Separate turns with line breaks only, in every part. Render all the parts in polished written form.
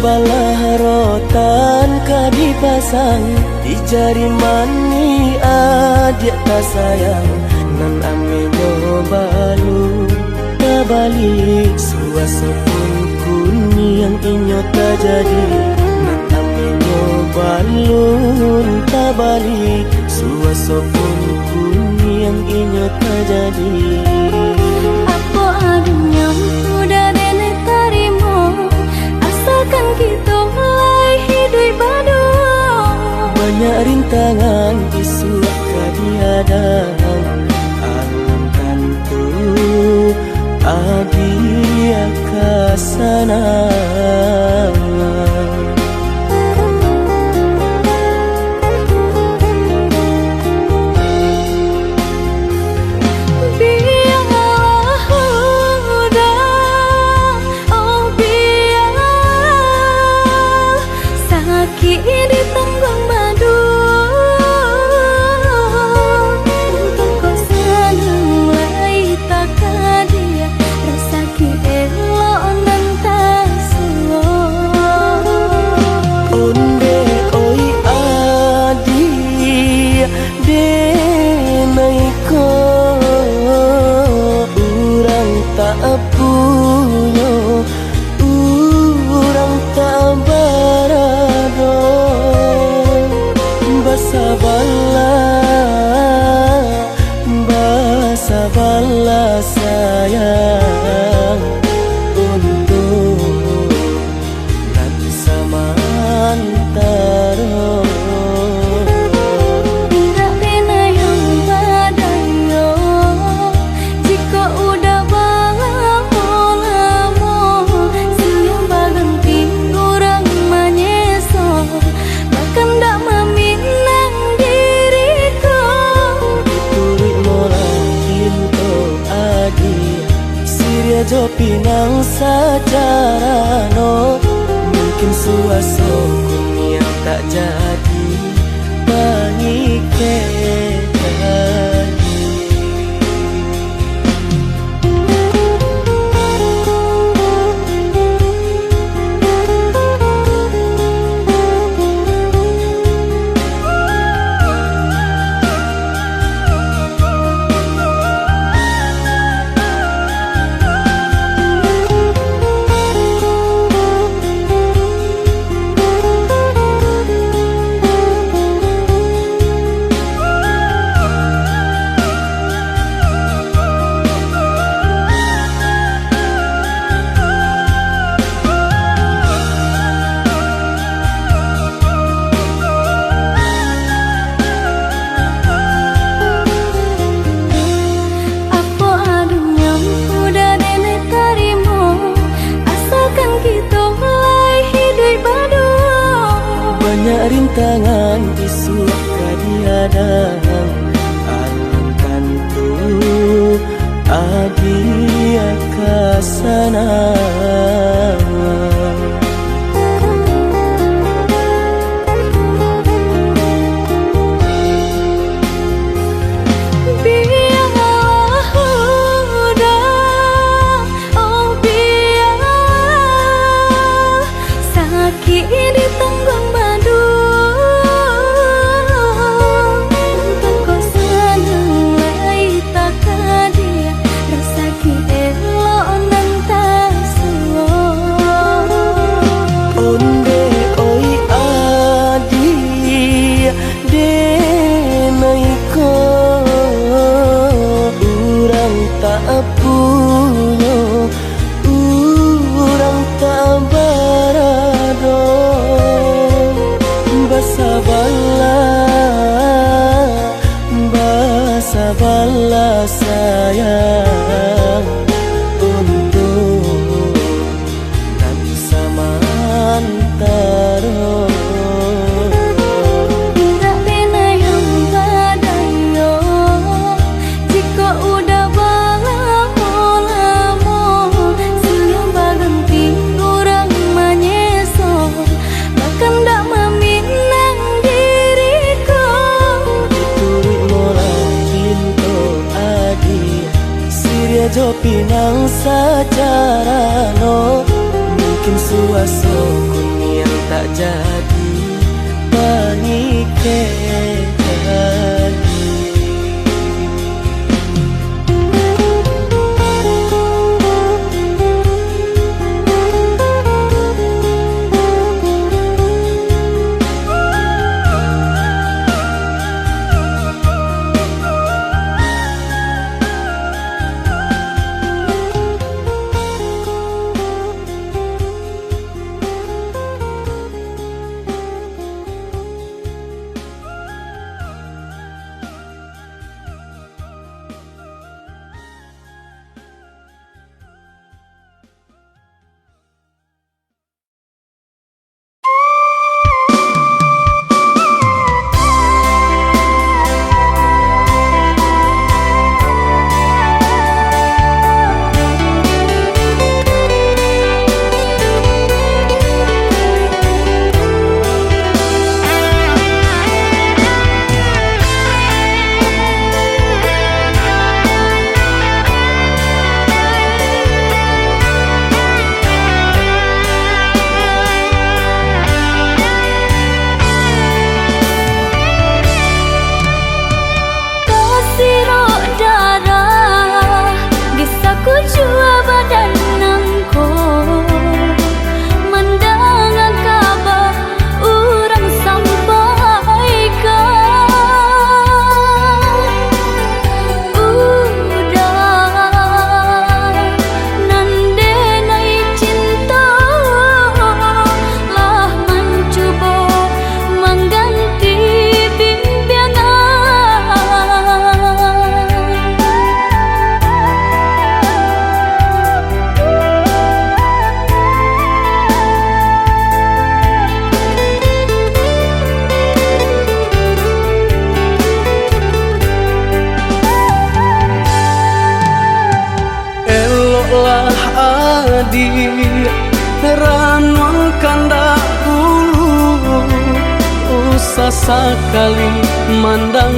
Balah rotan ka dipasang di jari mani adik tak sayang nan amenyo balu tabalik suasopun kuni yang inyo tak jadi nan amenyo balun tabalik suasopun kuni yang inyo tak jadi.
Apa adunya udah nenek tarimo asalkan kita mulai hidup badu.
Banyak rintangan isu kadiadang alam tentu adia kasana. Sabarlah sayang untuk nan samantara.
Tidak pernah yang badayo jika udah lamo senyum baganti orang menyeso bahkan tak meminang diriku.
Turik mola Siria jo pinang secara no mungkin suaso kuning tak jadi mengikat. Banyak rintangan isu kadiadang alam tentu adia kasana. Sabarlah sayang untuk nan samantara.
Tidak pernah yang badayo jika udah lamo senyum baganti orang menyeso bahkan tak meminang diriku.
Turik mola pintu adia Siria jo pinang secara no mungkin suaso ranuang kandak bulu usah sekali mandang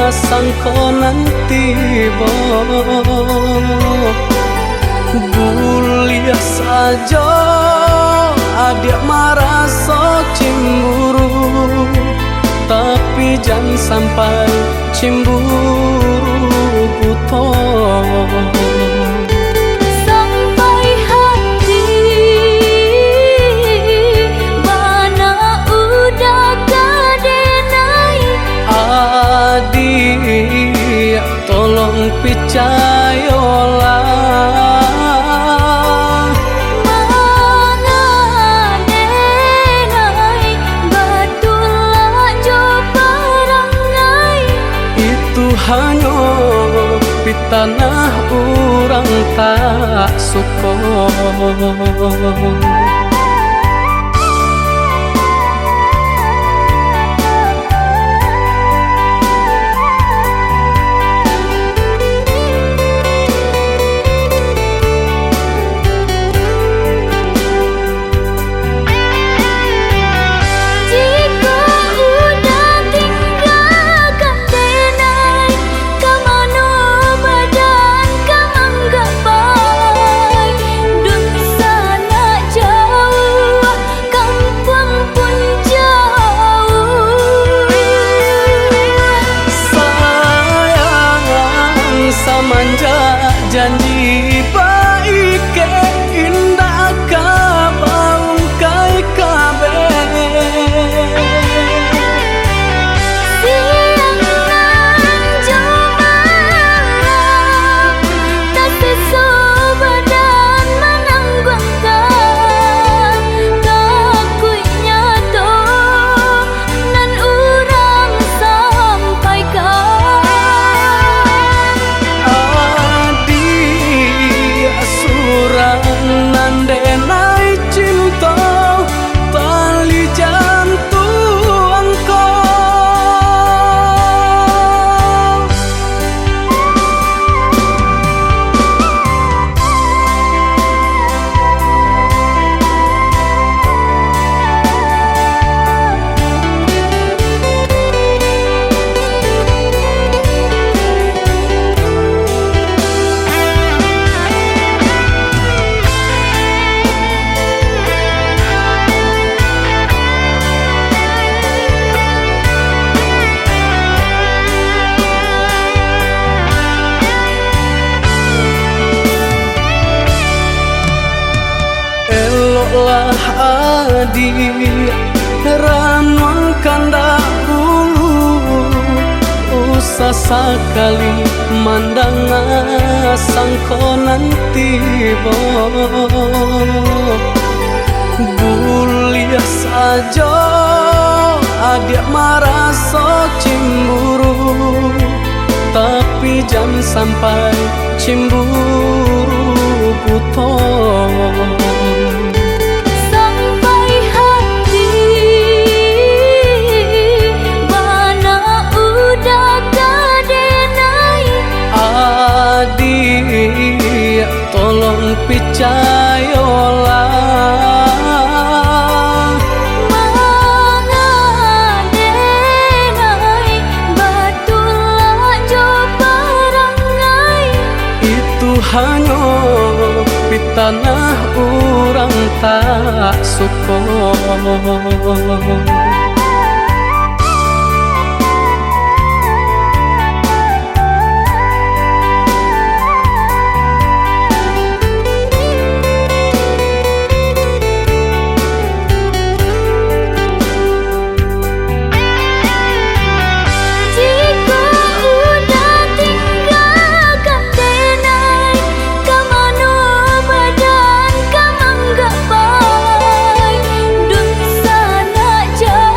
sangko nanti bulia saja adik merasa cemburu, tapi jangan sampai cemburu buta.
Sampai hati mana udah kadenai.
Adik tolong percayalah, hanya di tanah orang tak suka. Janji baik ke indah kabang kai kabe
siang nan cuma tapi sobadan menanggungkan takunya to nan urang sampaikan.
Nandenai cinta tali jantung kau. Eloklah adik ranuang kandak bulu usah sekali mandang sangko nanti bulia saja adik merasa cemburu, tapi jangan sampai cemburu buta.
Sampai hati mana udah kadenai.
Adik tolong percayalah,
mengadenai batulah jo perangai.
itu hanya di tanah orang tak suka.
Jauh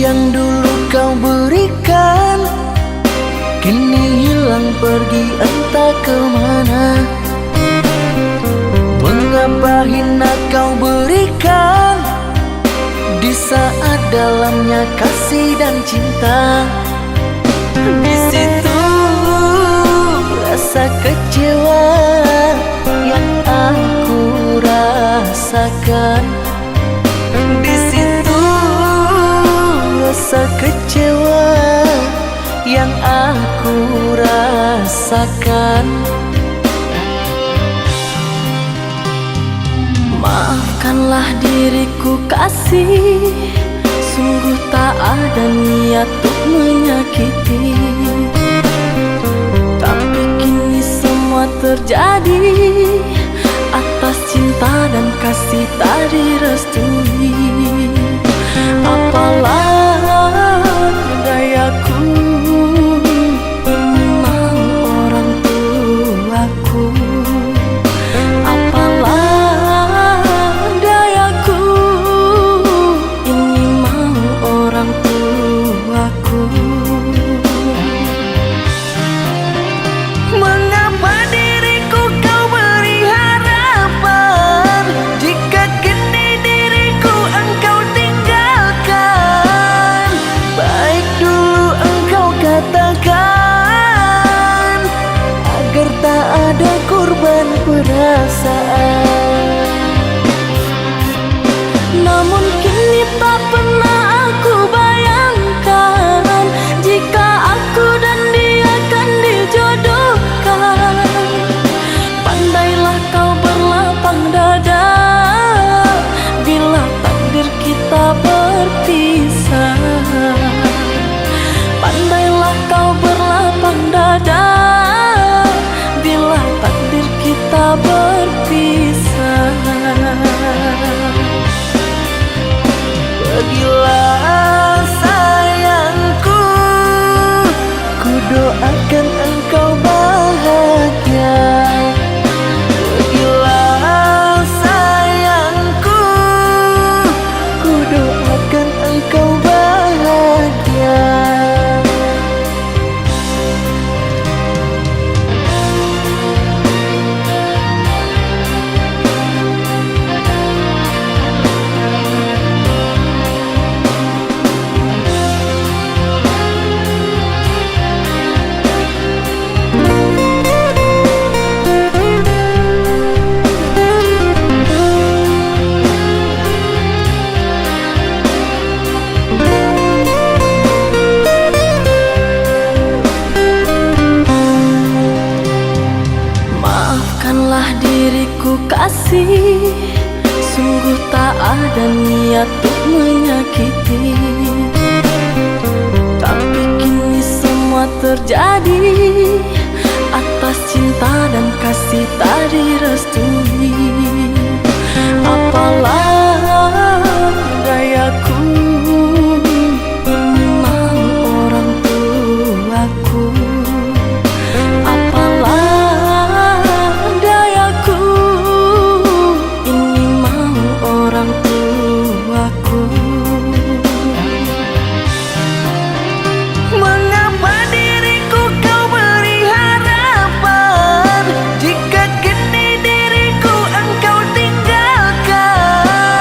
yang dulu kau berikan kini hilang pergi entah kemana. Mengapa hina kau berikan di saat dalamnya kasih dan cinta? Di situ rasa kecewa yang aku rasakan. Di situ rasa kecewa yang aku rasakan.
Maafkanlah diriku kasih, sungguh tak ada niat untuk menyakiti. Tapi kini semua terjadi atas cinta dan kasih tak direstui. Apalah dayaku, ini mau orang tuaku. Apalah dayaku, ini mau orang tuaku.
Mengapa diriku kau beri harapan jika kini diriku engkau tinggalkan? Baik dulu engkau katakan agar tak ada korban perasaan.
Namun kini tak pernah aku bayangkan jika aku dan dia akan dijodohkan. Pandailah kau berlapang dada bila takdir kita berpisah. Pandailah kau berlapang dada bila takdir kita berpisah.
Pergilah sayangku, ku doakan engkau bahagia. Pergilah sayangku, ku doakan engkau bahagia.
Maafkanlah diriku kasih, sungguh tak ada niat untuk menyakiti. Tapi kini semua terjadi atas cinta dan kasih tak direstui. Apalah dayaku, ini mau orang tuaku. Apalah dayaku, ini mau orang tuaku.
Mengapa diriku kau beri harapan jika kini diriku engkau tinggalkan?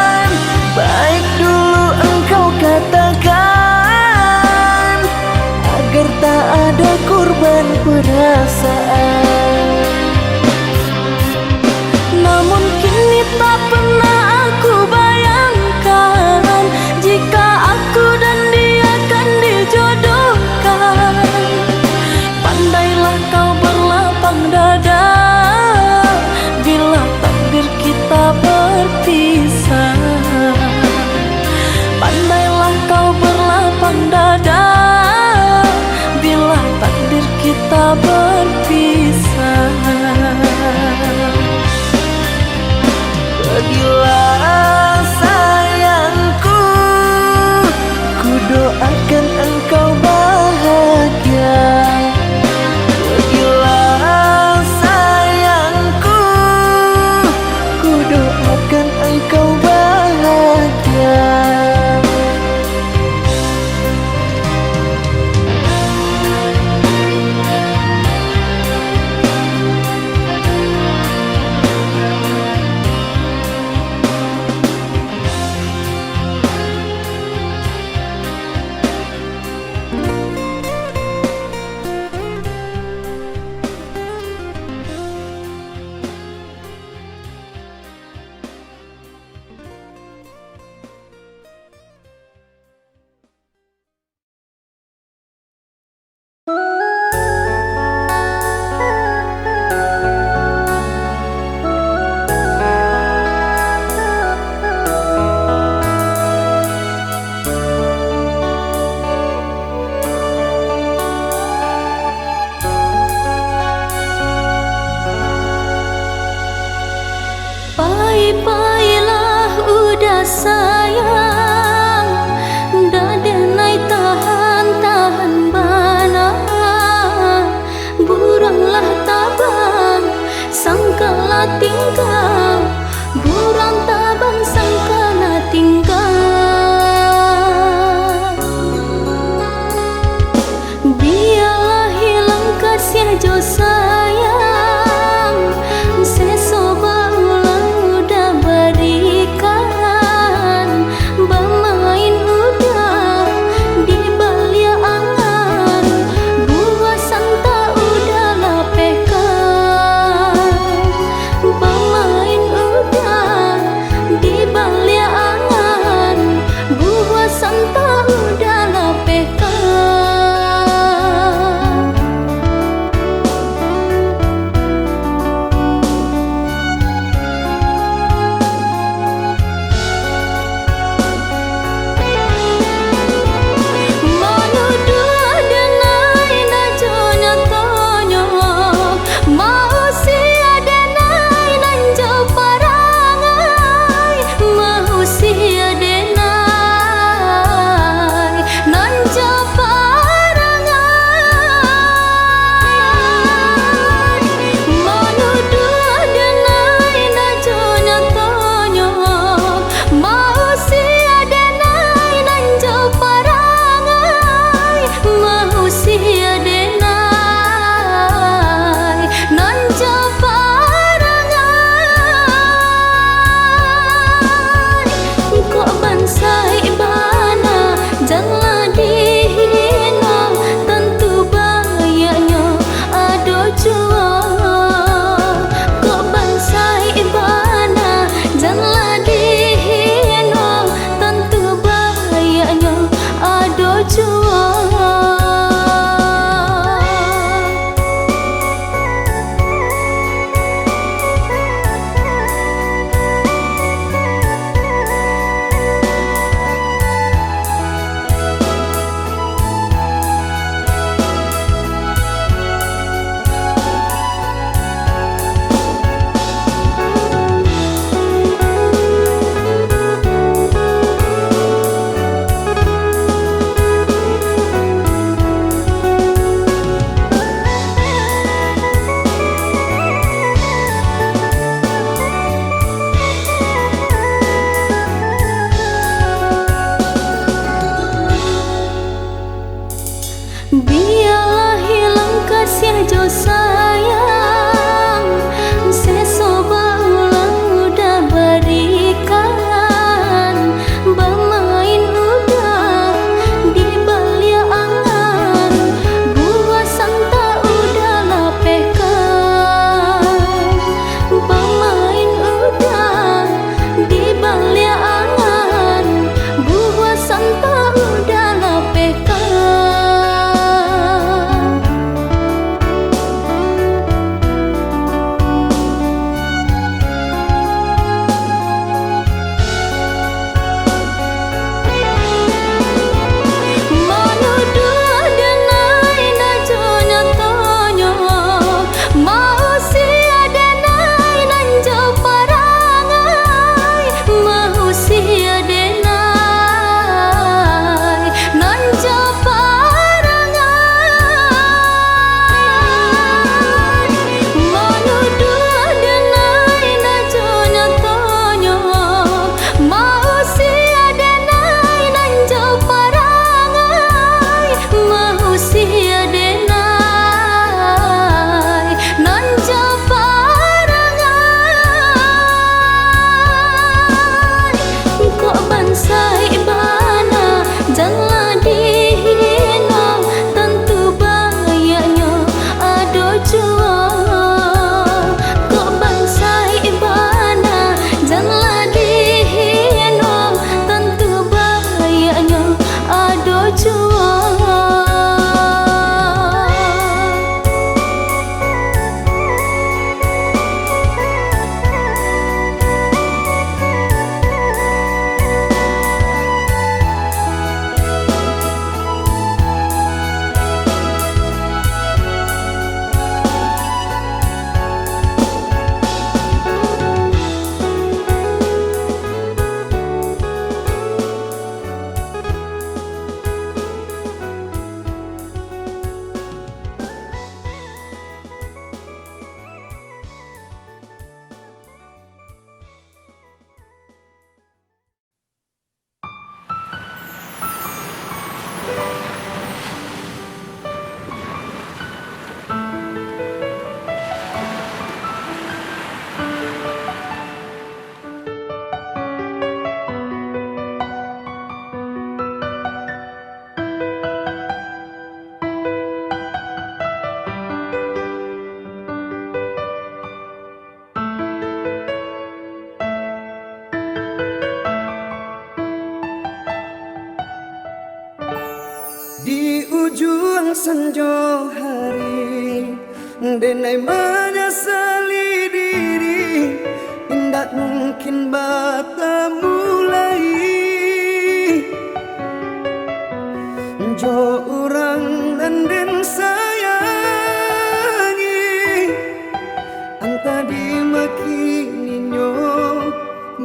Biarlah hilang kasih jo sayang, sesoba ulang udah berikan, bermain udah di balia angan, buah santa udah lapehkan, bermain udah di balia angan, buah santa udah lapehkan.
Di ujung senja hari, denai menyesali diri, tidak mungkin bertemu lagi. Jo orang dan den sayangi, anta dimaki ninyo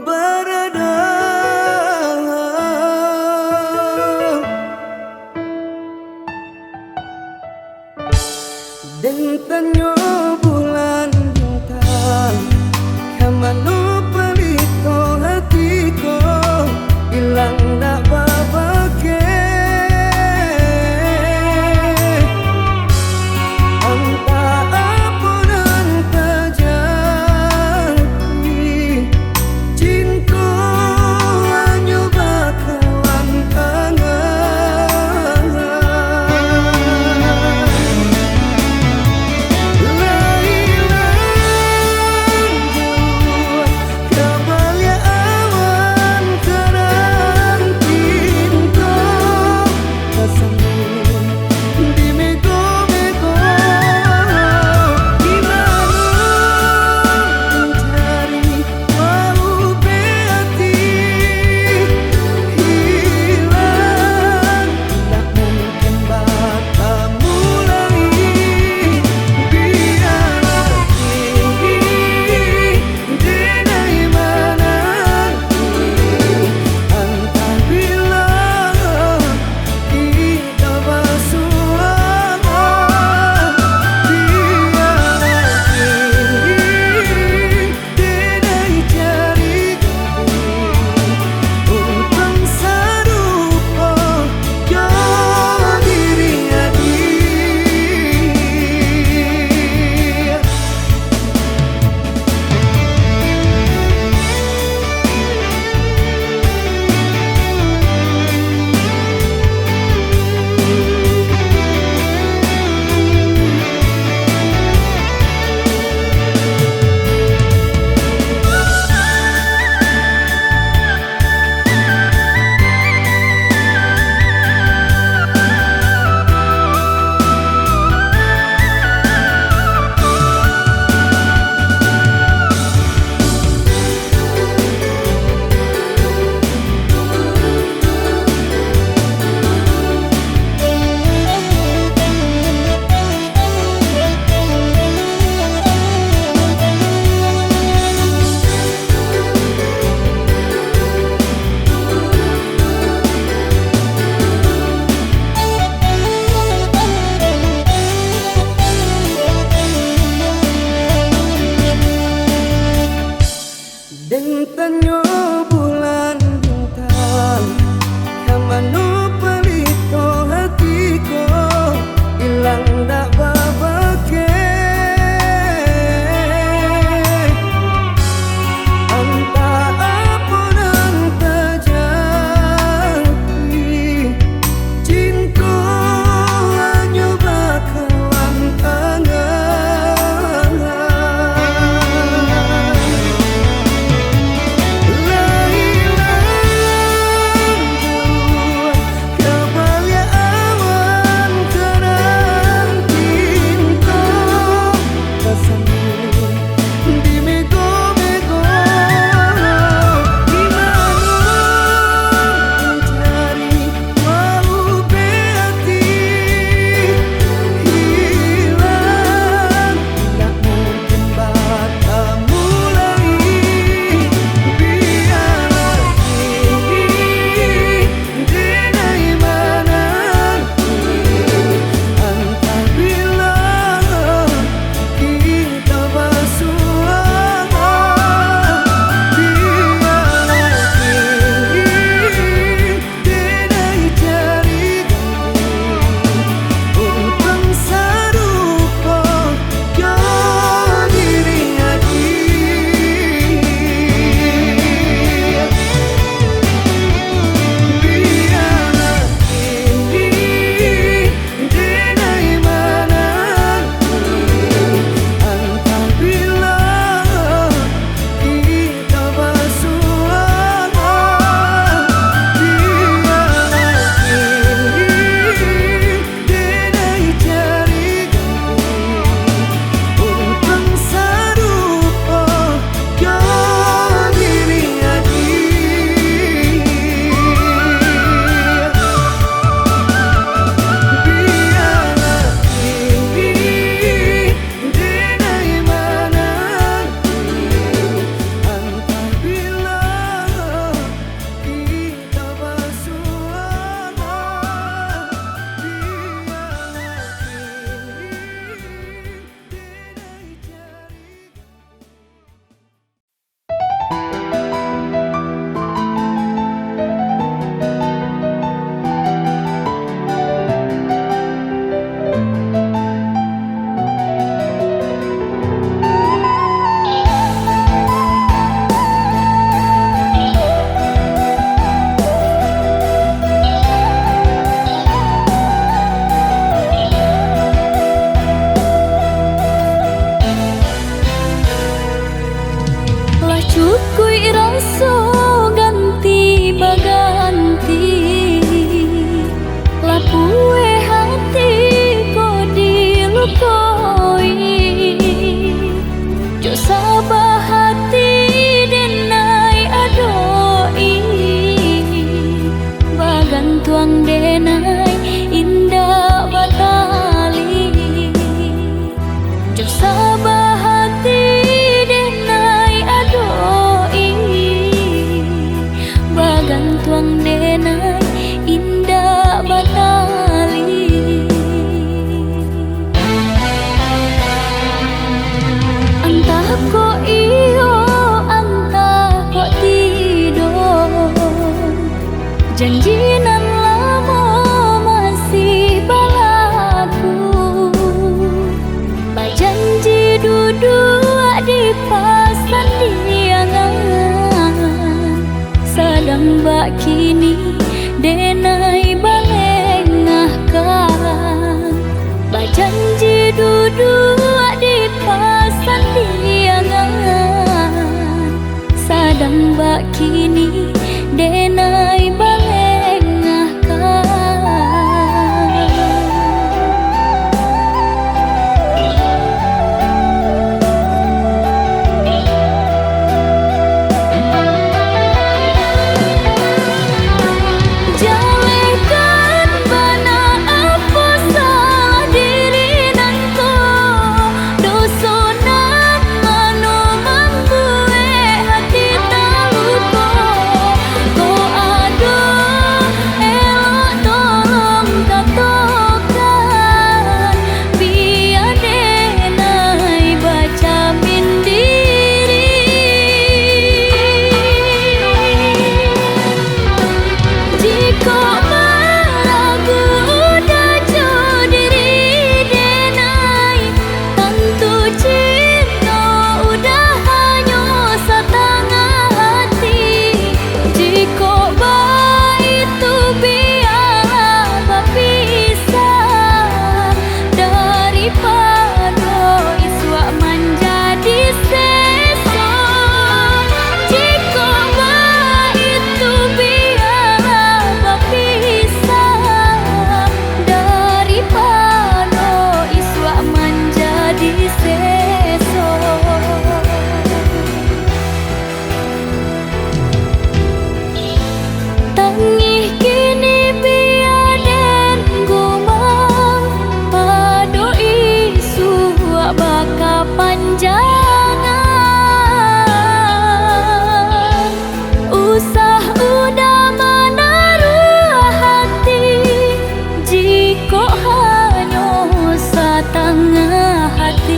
berada. Dan tanyo bulan bintang, kamano palito hatiku, hilang dak babake. Anta apun anta jadi, cinta hanya bakalan angan.
mbak kini denai balengahkan bajanji duduk di pasan diangan sadang mbak kini denai balengahkan. Jalekan bana apa salah diri nangko dosonan mano mambue hati taluko ko ado elok tolong katokan biar denai baca mindiri jika meragu udah jauh diri denai tentu cinta udah hanya setengah hati jika itu biar berpisah daripada iswa menjadi sesok jika itu biar berpisah daripada iswa menjadi sesok. Tangih kini biaden gumam pado isu baka panjangan usah udah menaruh hati jika hanya setengah hati.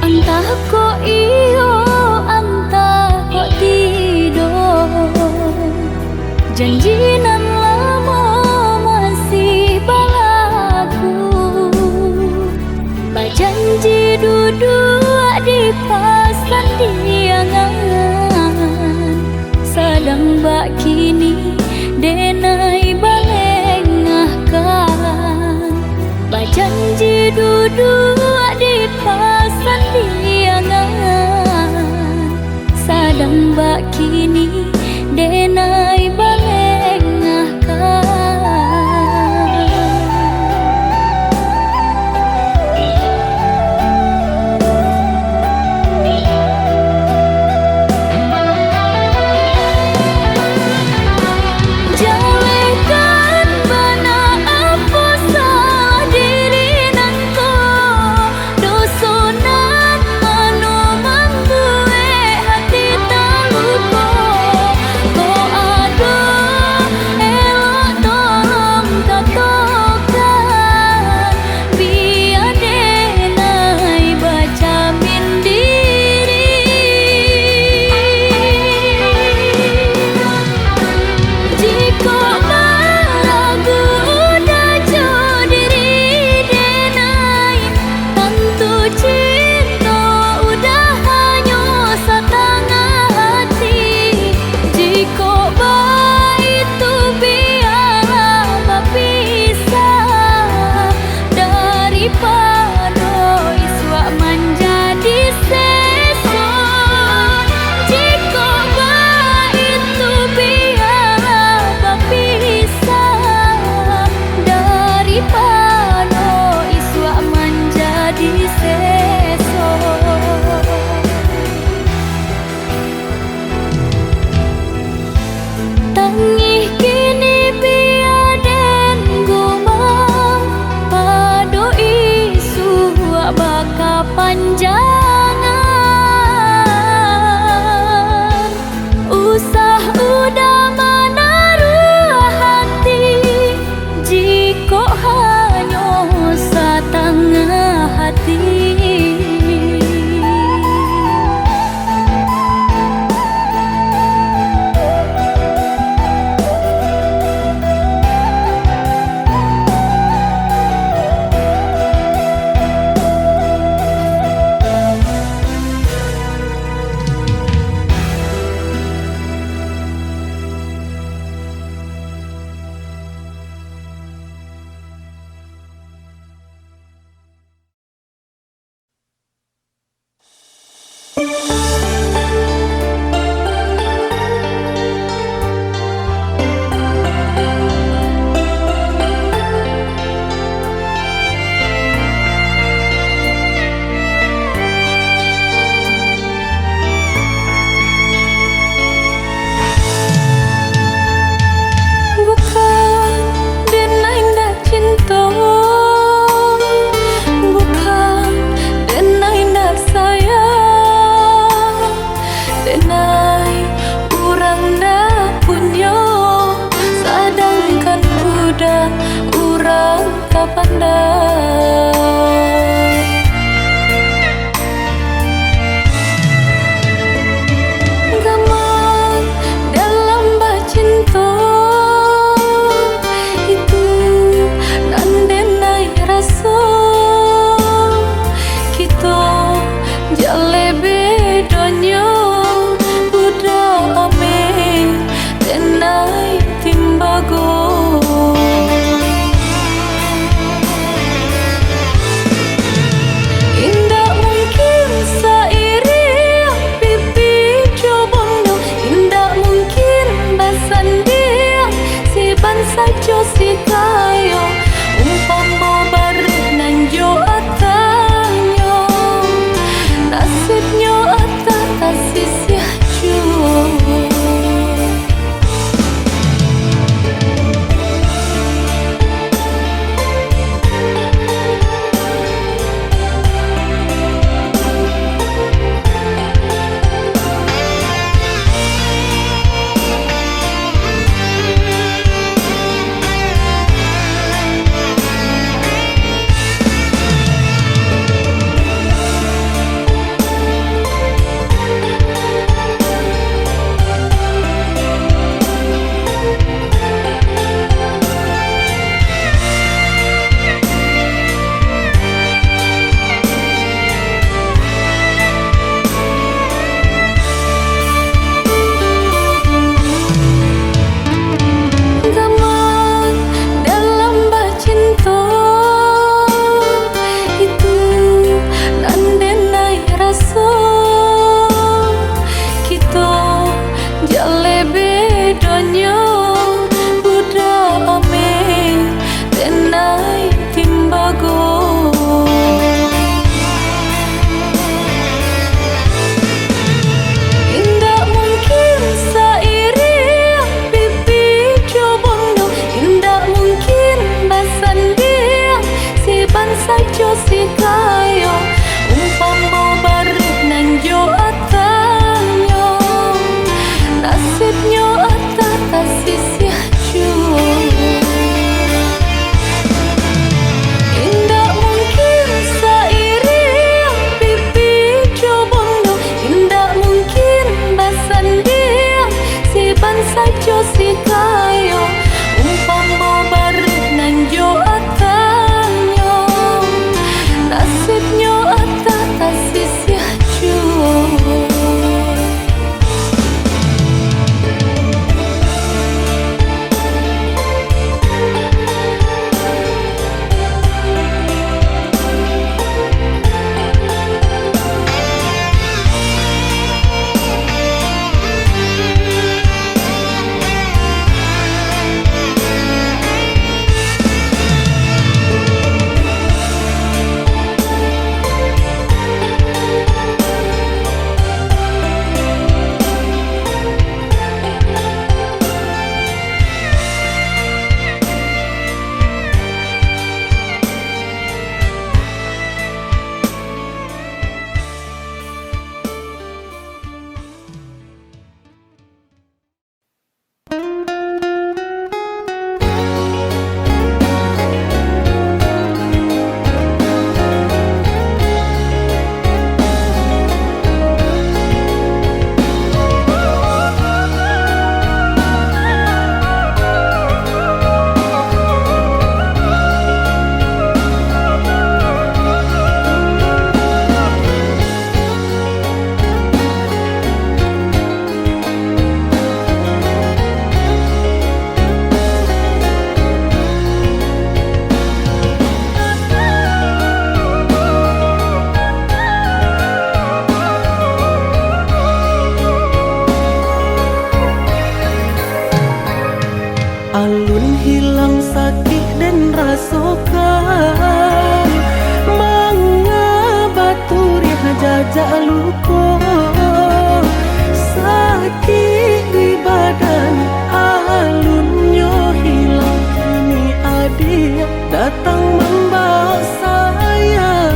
Entah kok iyo, entah kok tidak janjinan lama masih balaku bajanji duduk di pasan diangan sadang mbak kini denai balengahkan bajanji duduk di pasan diangan sadang mbak kini denai balengahkan. Jalekan bana apa salah diri nangko dosonan mano mambue hati taluko ko saja si kayo umpama bareng nang jo atanyo nasibnya atata sisya jo. Saja si kayo umpama bareng nang jo atanyo nasibnya atata sisya jo. Indah mungkin seiring pipi jo bondo, indah mungkin basan dia siban saja si kayo umpama bareng nang jo atanyo nasibnya atata sisya jo.
Alun hilang sakit dan rasokan Mengabaturi jajak luko Sakit di badan alunnya hilang Kini adik datang membawa saya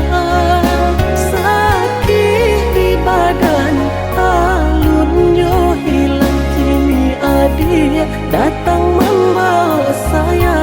Sakit di badan alunnya hilang Kini adik datang membawa saya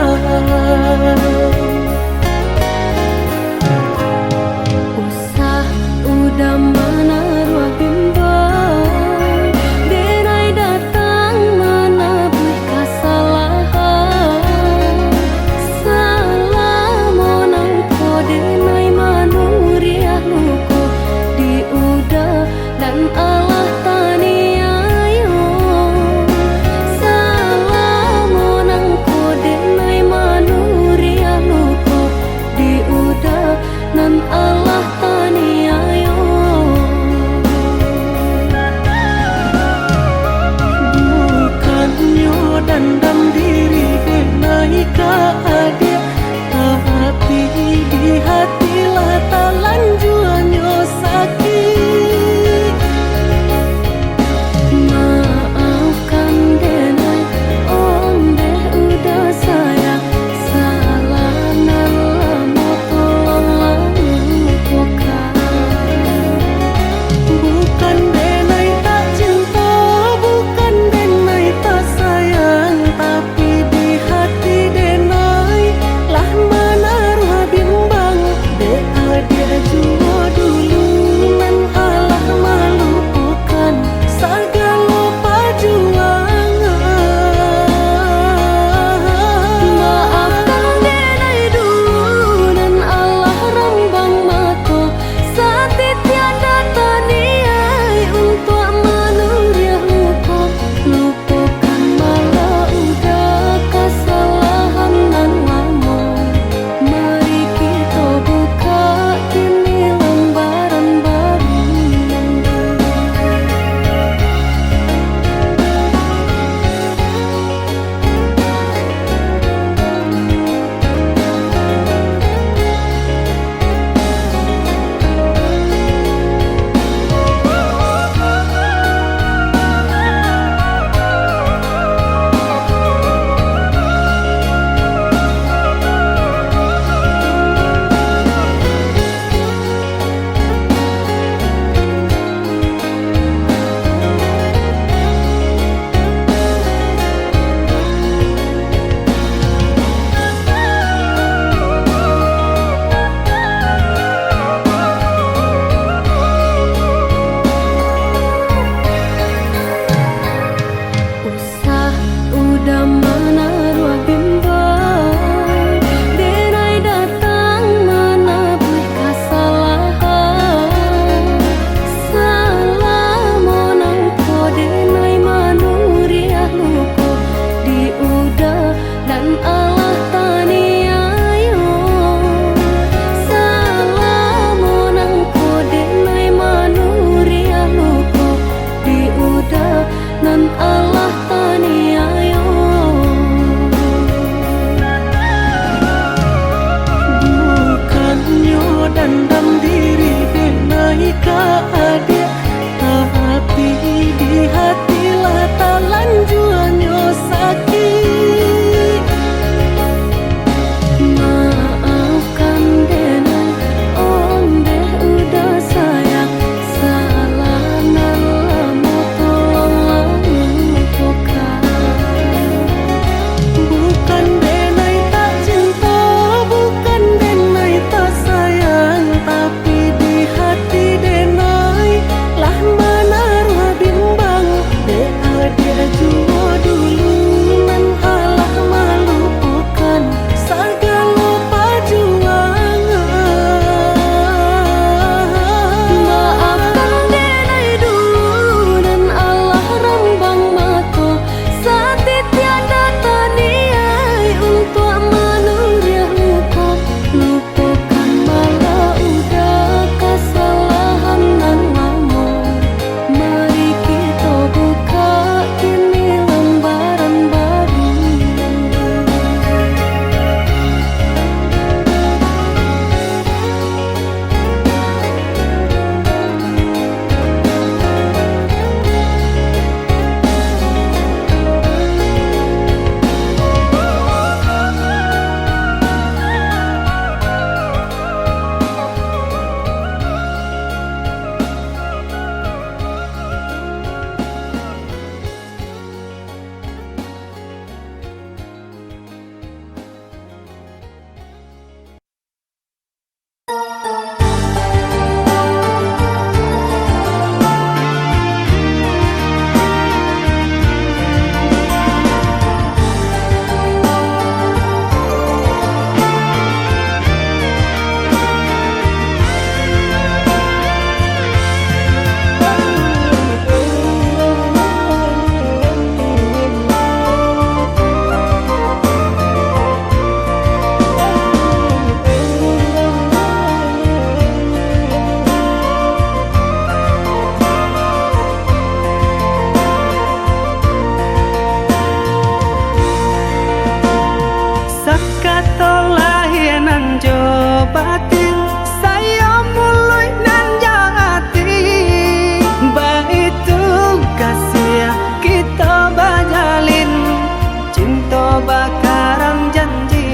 bakaran janji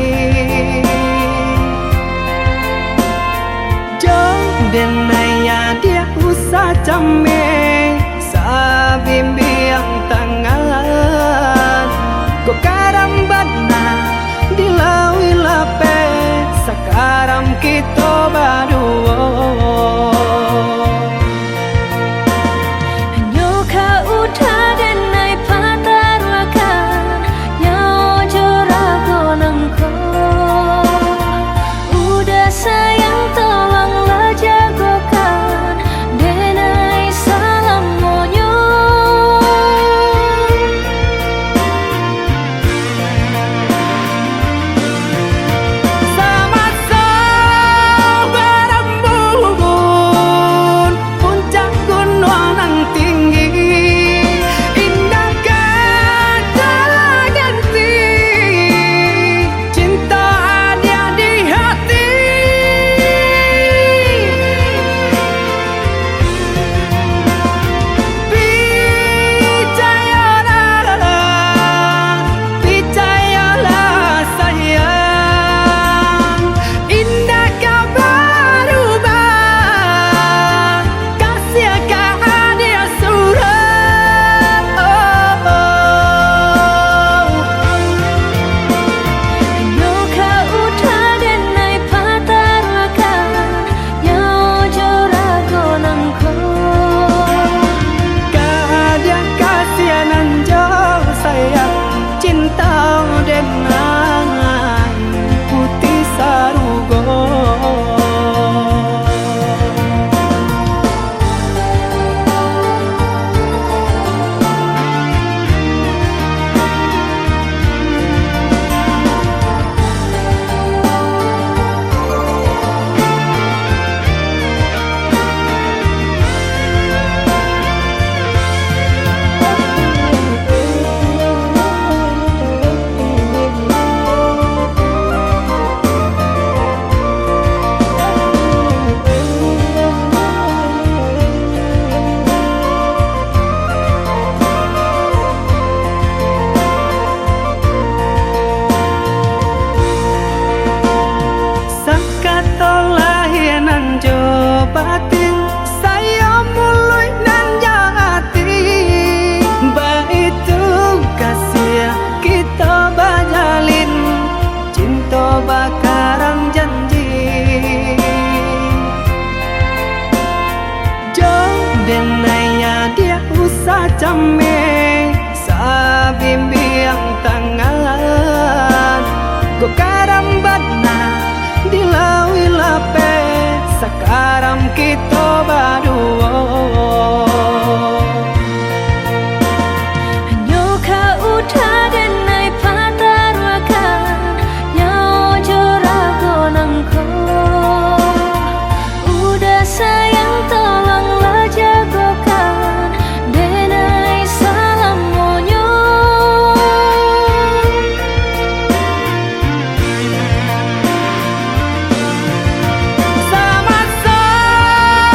Jong denaya dia usah came Sabimbiang tangan Kok karam badna dilawi lape Sakaram kita berdua
Nyoka udah denai patarwakan Nyao jorago nangko Udah sayang tolonglah jagokan Denai salam monyo
Sama-sama berembun Puncak gunung nan tinggi Indah kata ganti Cinta ada di hati Percayalah sayang Indah kau berubah Kasih kau hadiah surat
Nyoka udah denai patarwakan Nyao jorago nangko
Kehadiah kasihanan jauh sayang Cinta dengan putih sarugo Sakatolah nan jo batin Saya mulai nan jati Baitu kasih kita bajalin Cinta bakaran janji Jong denaya dia usah came Sabimbiang tangan Kok karam badna dilawi lape Sakaram kita berdua
Nyoka udah denai patarwakan Nyao jorago nangko Udah sayang tolonglah jagokan Denai salam monyo
Sama-sama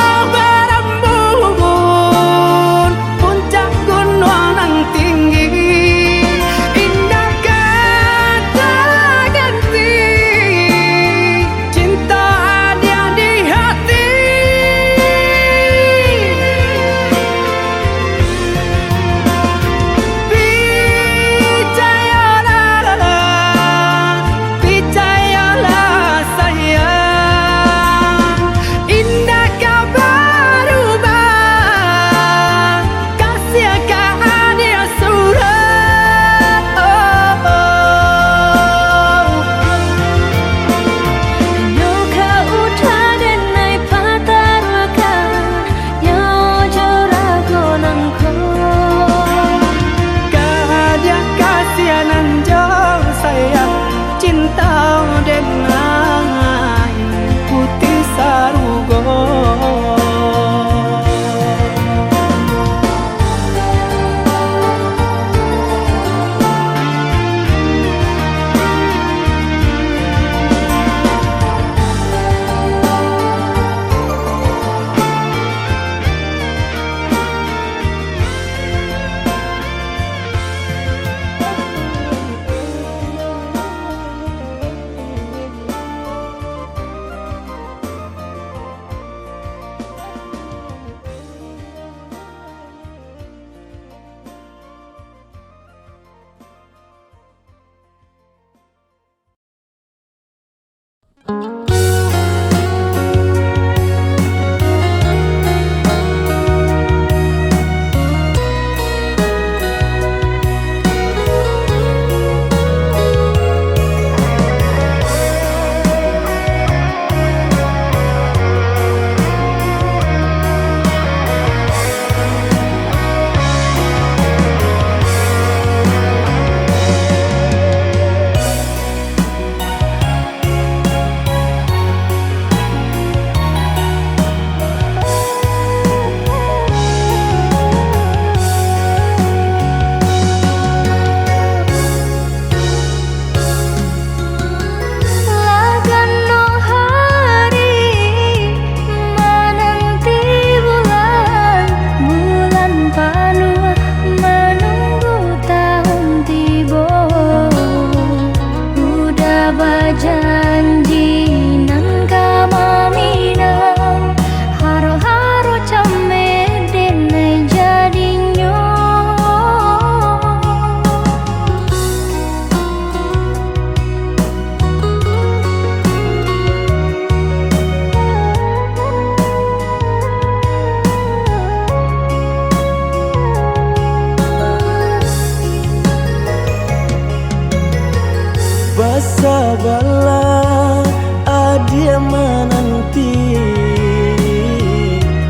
Basa bala adia menanti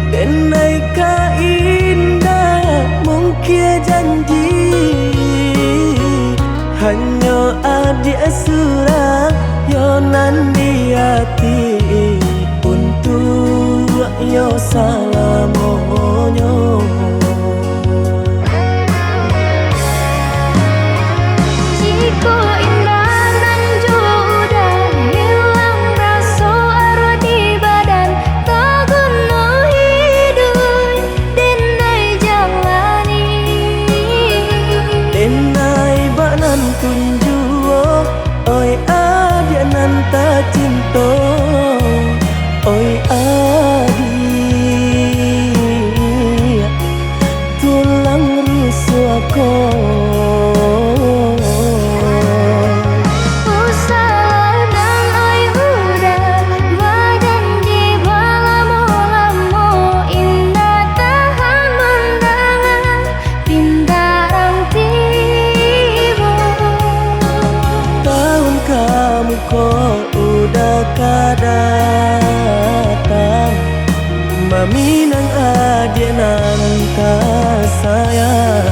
denai ka indah mungkin janji hanya adia surah yonan di hati untuk yo salamonyo.
Jika indah nan udah hilang rasa arwah di badan tak guna hidup denai jalani
Denai banan tunjuo oi adia nan ta cinta oi adia tulang rusuk aku. Datang maminang adia nan ta sayang.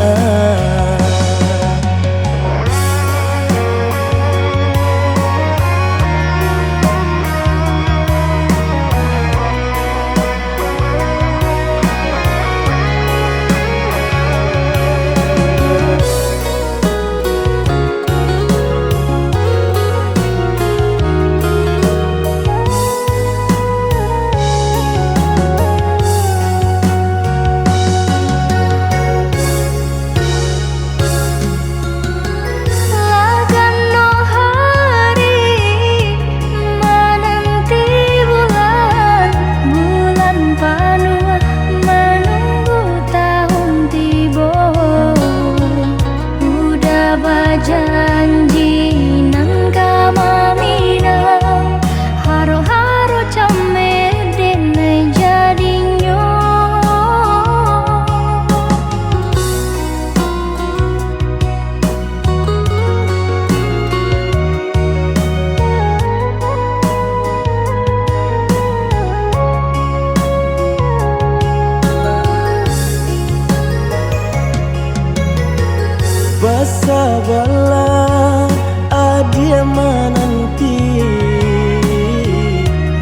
Janji nan kama minang haro-haro came denai jadinyo
Basa bala adia menanti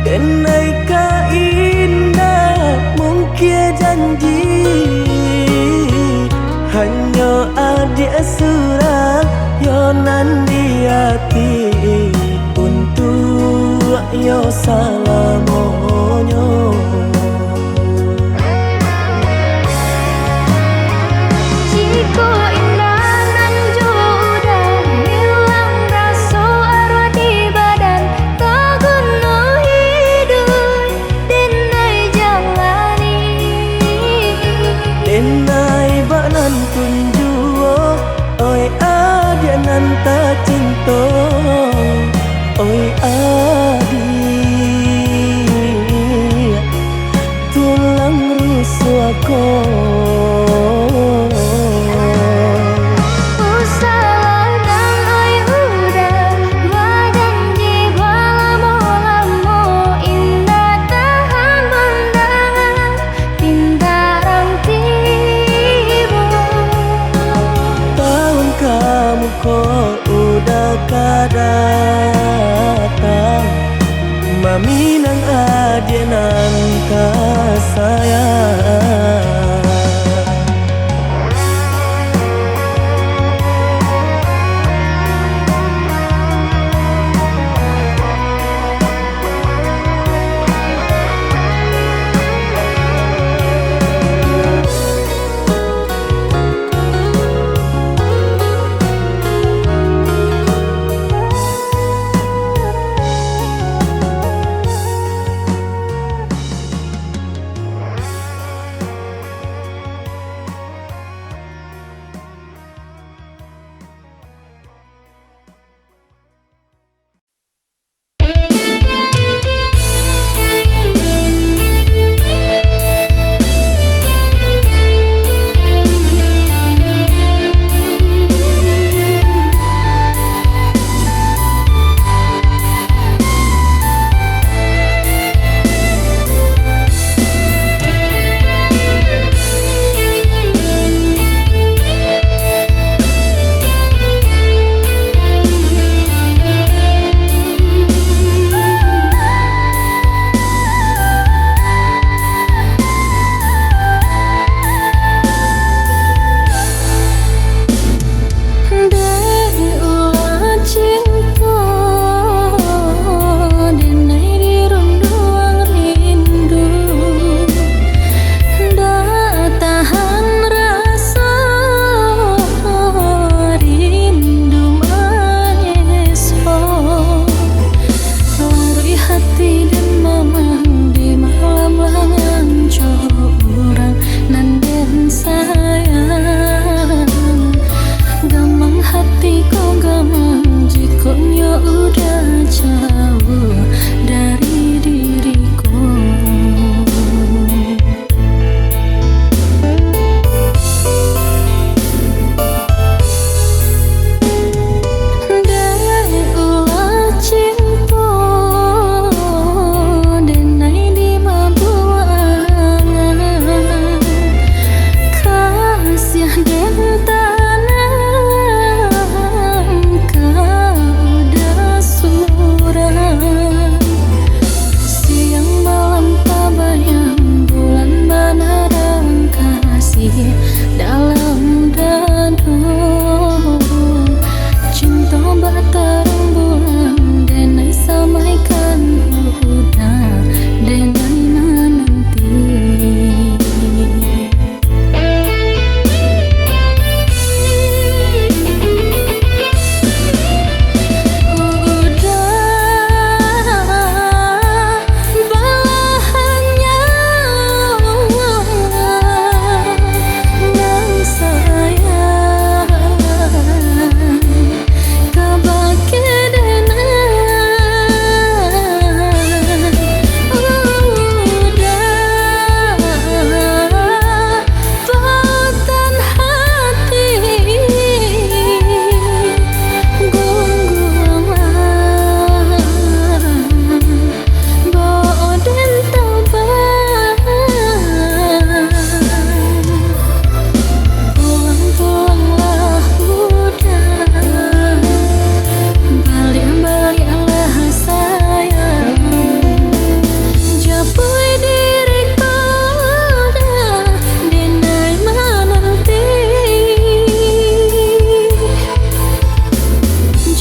denai ka indah mungkin janji hanya adia surah yonan di hati untuk yo salamonyo. Denai banan tunjuo oi adia nan ta cinta oi adia tulang rusuk aku. Datang maminang adia nan ta sayang.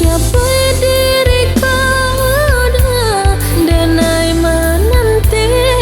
Capai diriku dan ai menanti.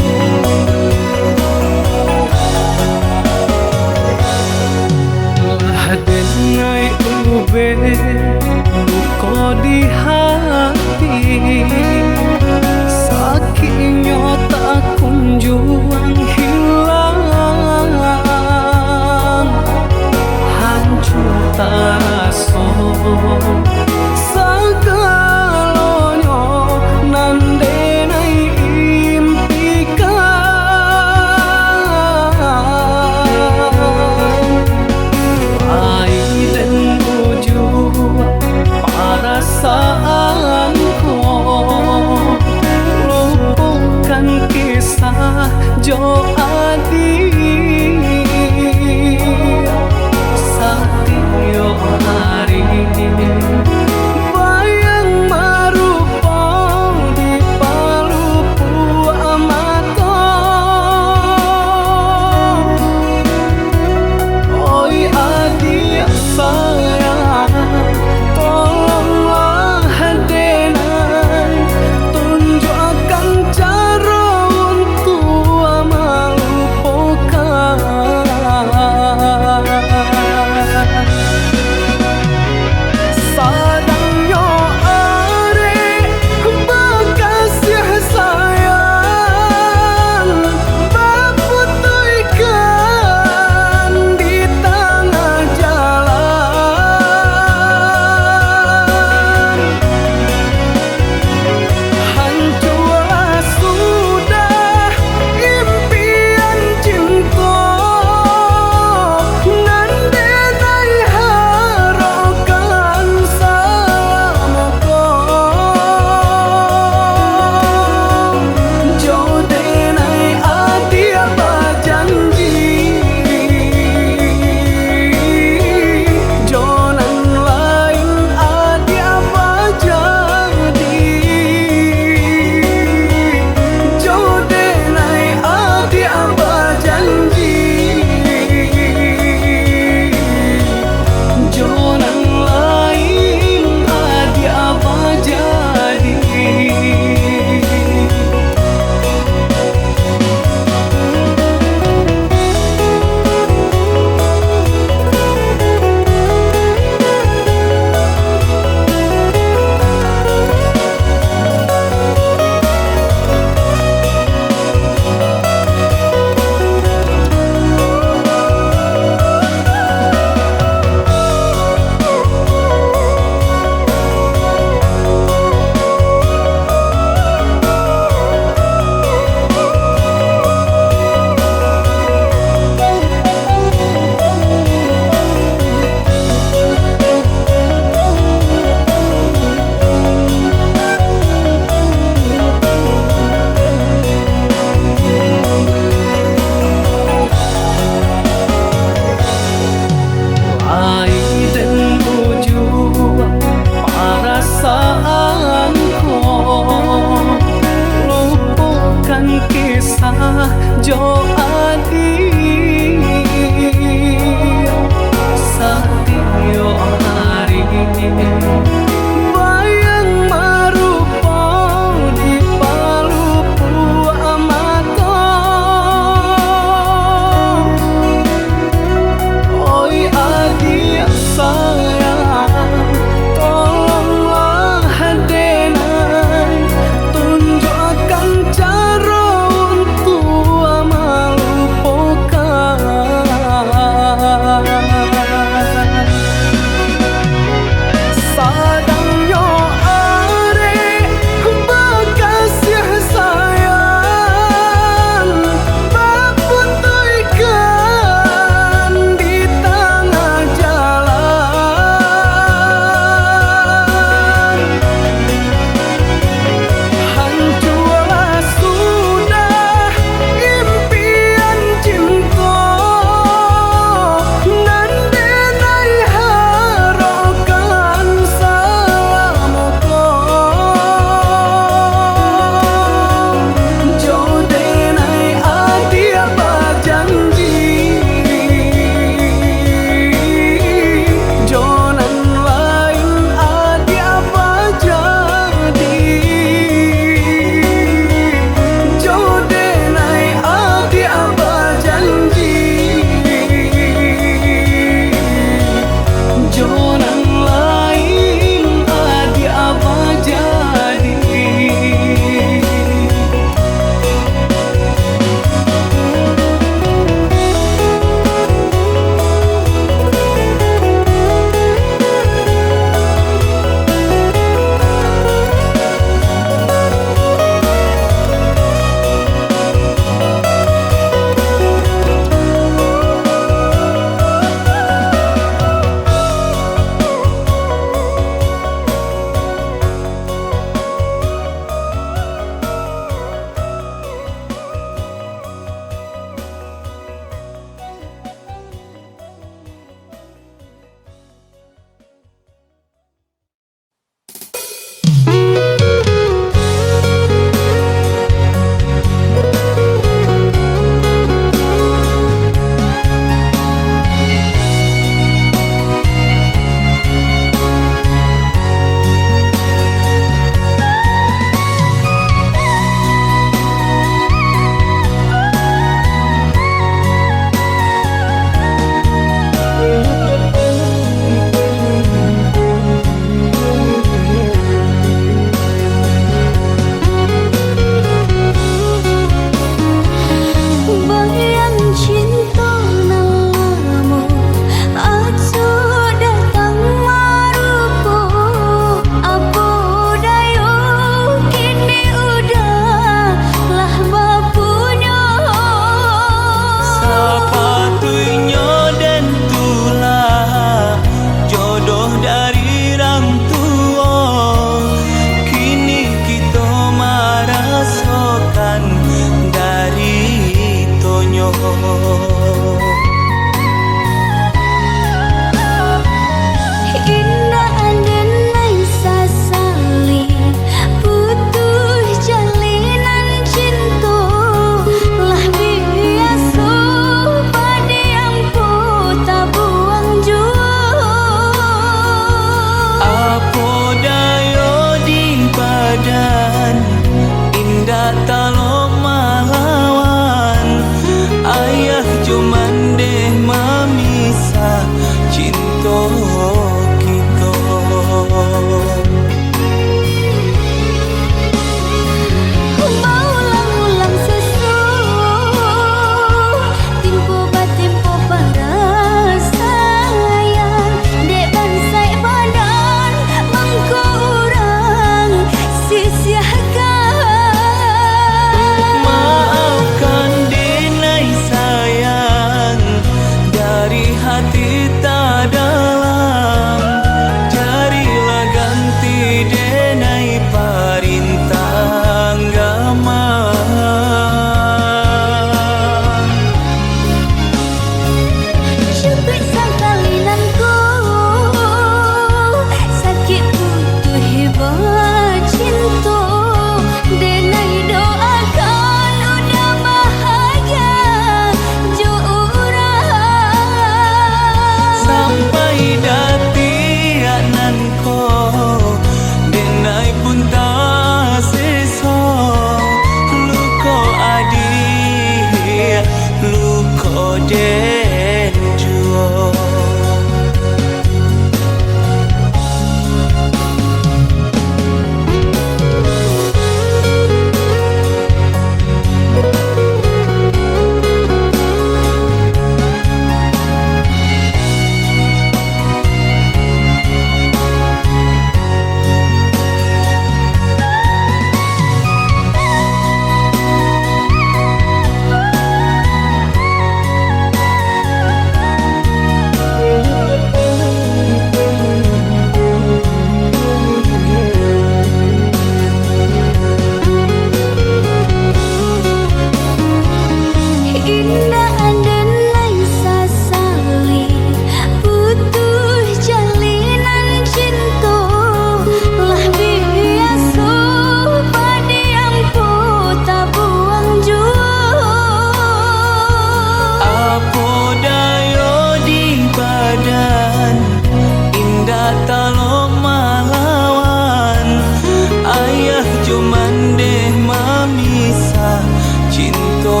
deh memisah cinta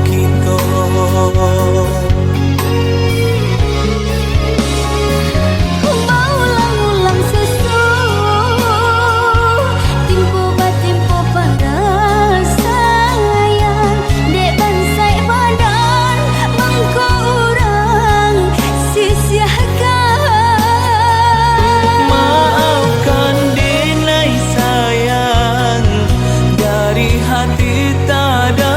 kita.
Ulang-ulang sesu Timpo batimpo pada sayang Dek bansai badan Mangko urang sisiakan.
Maafkan denai sayang, dari hati tak ada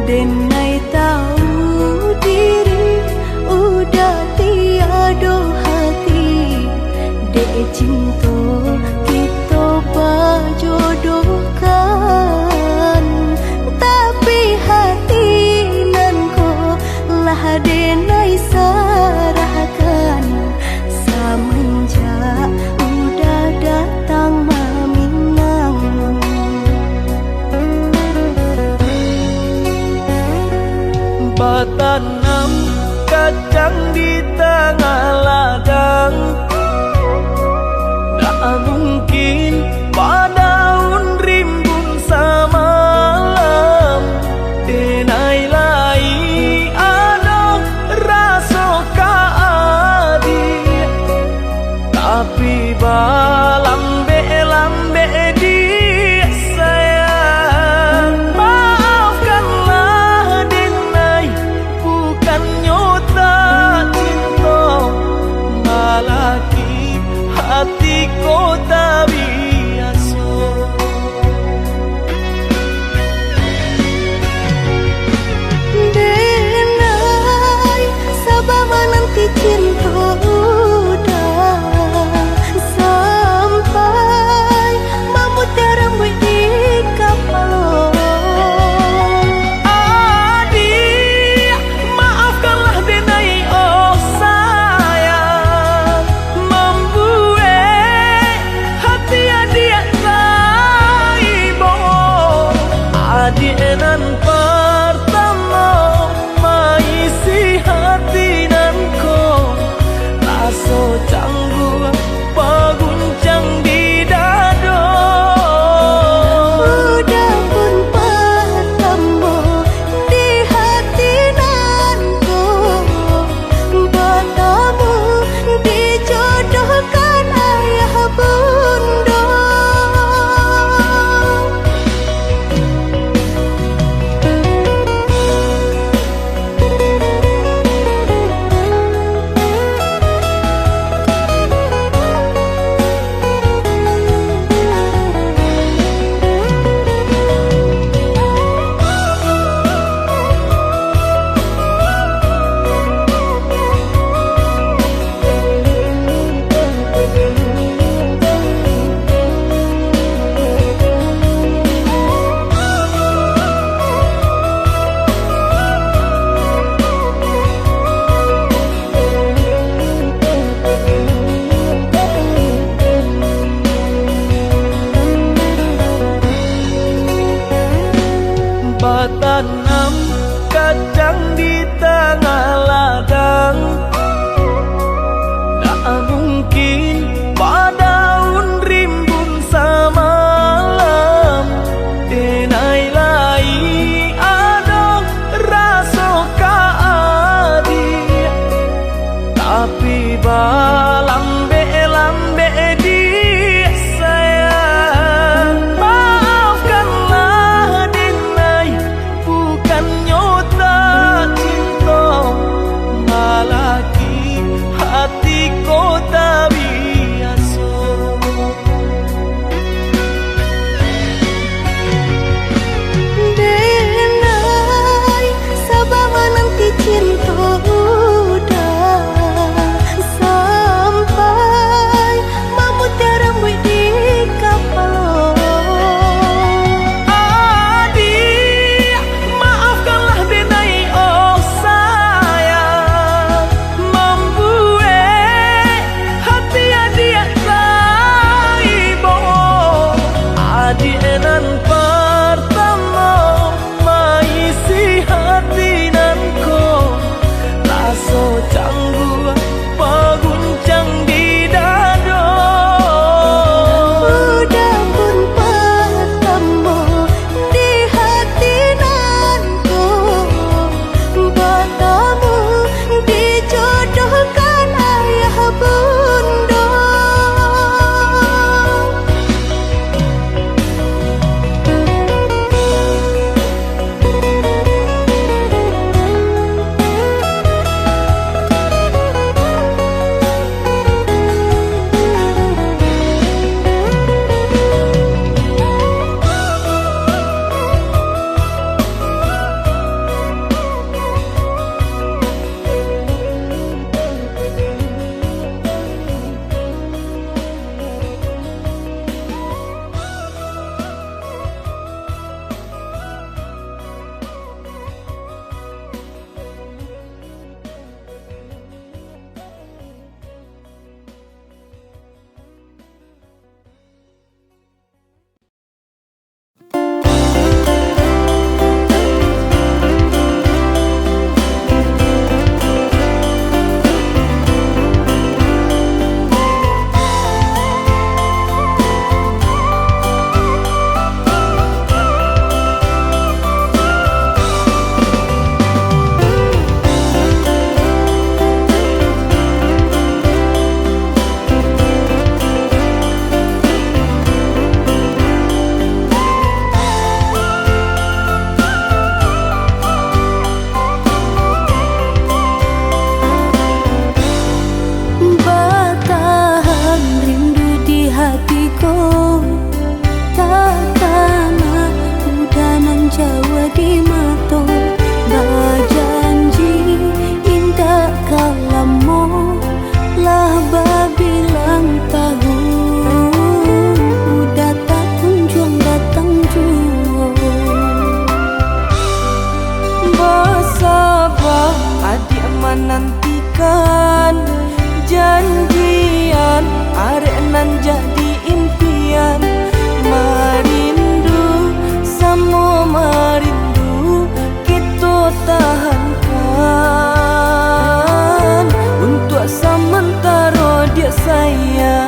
Denai tahu diri udah tiada hati, dek cinta kita berjodohkan, tapi hati nan ko lah denai sarahkan semenjak udah datang Maminang.
Batanam kacang di tengah ladang, tak mungkin padaun rimbun samalam. Denai lai ada rasa kaadi, tapi balambe-lambe di sayang. Maafkanlah Denai, bukan nyota cinta, malaki hati kota biasa.
Denai sabar menanti cinta udah sampai memutih rambut di kapal.
Adik, maafkanlah Denai, oh sayang, membuat hati adik taibo. Adik nan pertama maisi hati nan ko, rasa canggung paguncang di dado.
Udah pun pertama di hati nanku, bertemu dijodohkan ayah bunda.
Batanam kacang di tengah ladang, tak mungkin padaun rimbun samalam. Denai lai ada rasa kaadi, tapi balambe-lambe di sayang. Maafkanlah Denai, bukan nyota cinta, malaki
menantikan janjian, arek nan jadi impian. Marindu samo marindu kita tahankan, untuk sementara dia sayang.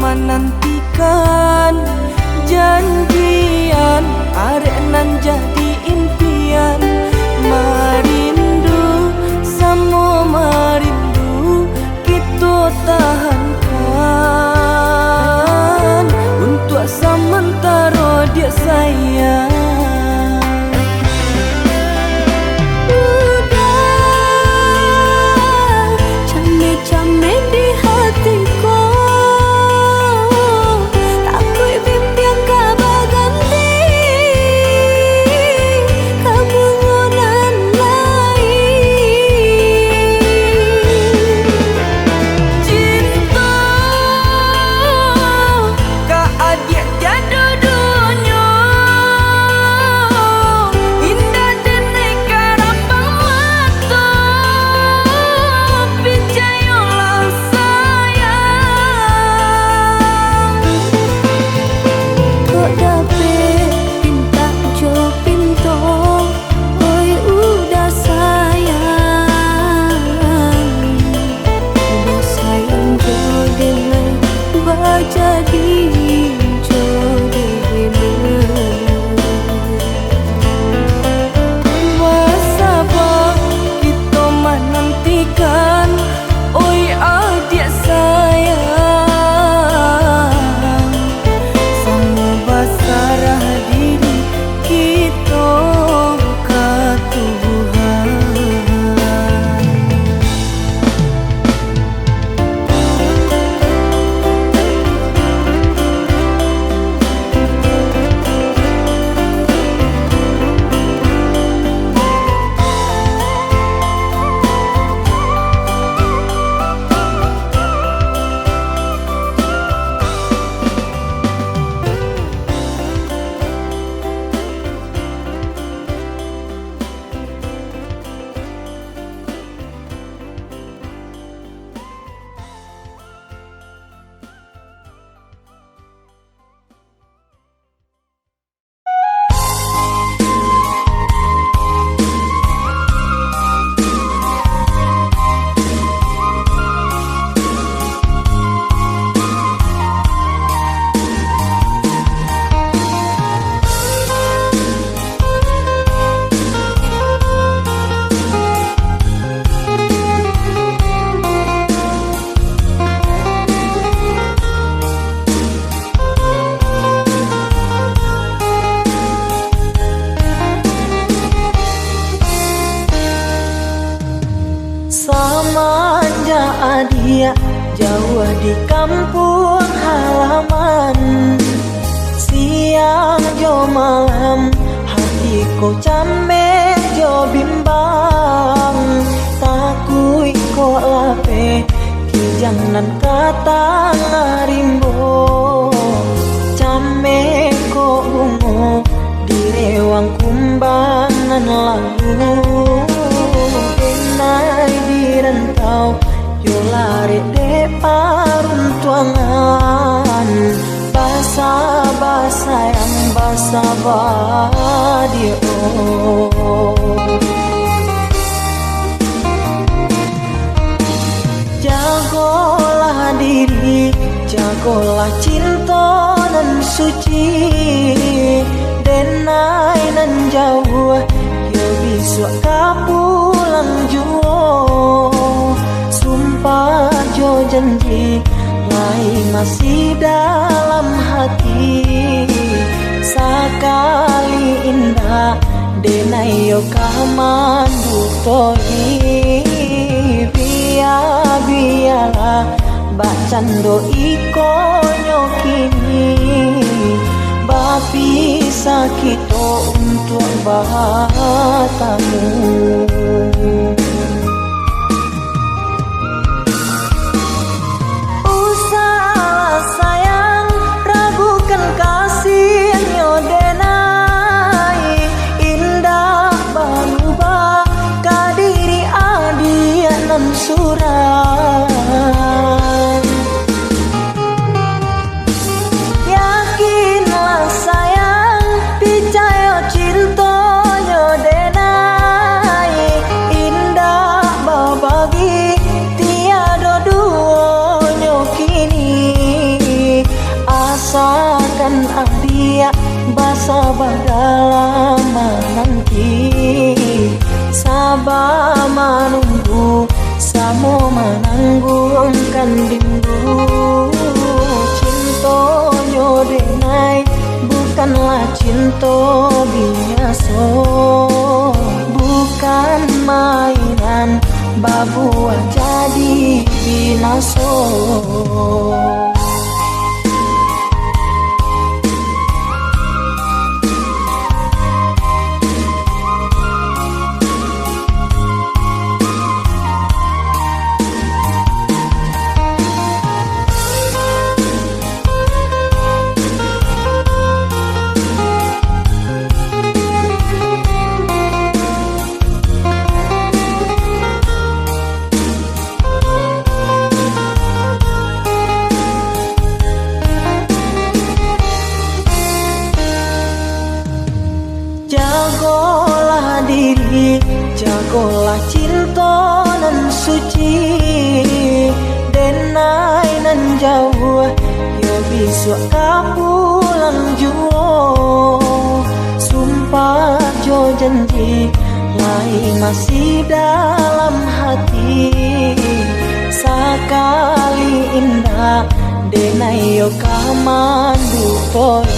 Menantikan janjian, arek nan jadi impian. Marindu samo marindu kita tahankan, untuk sementara dia sayang. adia jauh di kampung halaman. Siang jo malam hatiku camek jo bimbang. Takui ko lape kijangan kata ngarimbo. Camek ko bungo di rewang kumbangan lalu. Denai di rantau yo lari de paruntuangan. Basa-basa yang basa badio. Jagolah diri, jagolah cinta nan suci. Denai nan jauh yo bisa kapulang juo. Sumpah jo janji lai masih dalam hati. Sakali indah denai yo kamandu toi. Biarlah bacando iko nyokini. Bapi sakito untuk bahatamu. Usahlah sayang ragukan kasihnya denai. Indah berubah kadiri adia nan surat. Yakinlah sayang percaya cintanya denai. Indah berbagi tiada duanya kini. Asalkan adia basa dalam nanti. Sabar menunggu samo menanggungkan rindu. Cintonyo denai bukanlah cinta biasa. Bukan mainan babu jadi binaso. Jagolah diri, jagolah cinta nan suci. Denai nan jauh yo bisa kapulang juo. Sumpah jo janji lai masih dalam hati. Sakali indah denai yo kamandu toi.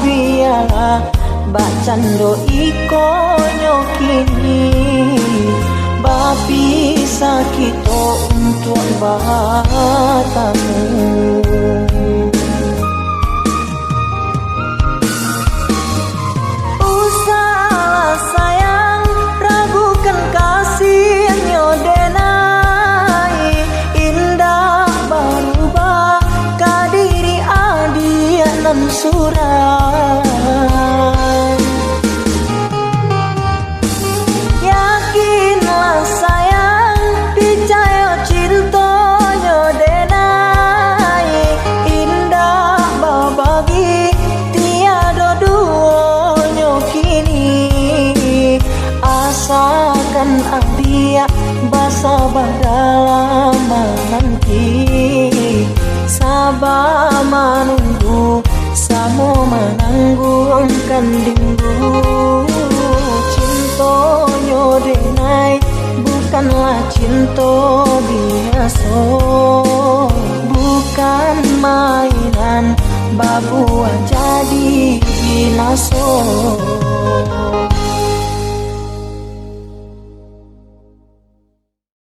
Biarlah bacando iko nyokini. Bapi sakito untuk bahatamu. Usahlah sayang ragukan kasihnya denai. Indah berubah kadiri adia nan surat. Yakinlah sayang percaya cintanya denai. Indah berbagi tiada duanya kini. Asalkan adia basa dalam nanti. Sabar menunggu samo menanggungkan rindu. Cintonyo denai bukanlah cinta biasa. Bukan mainan babu jadi binaso.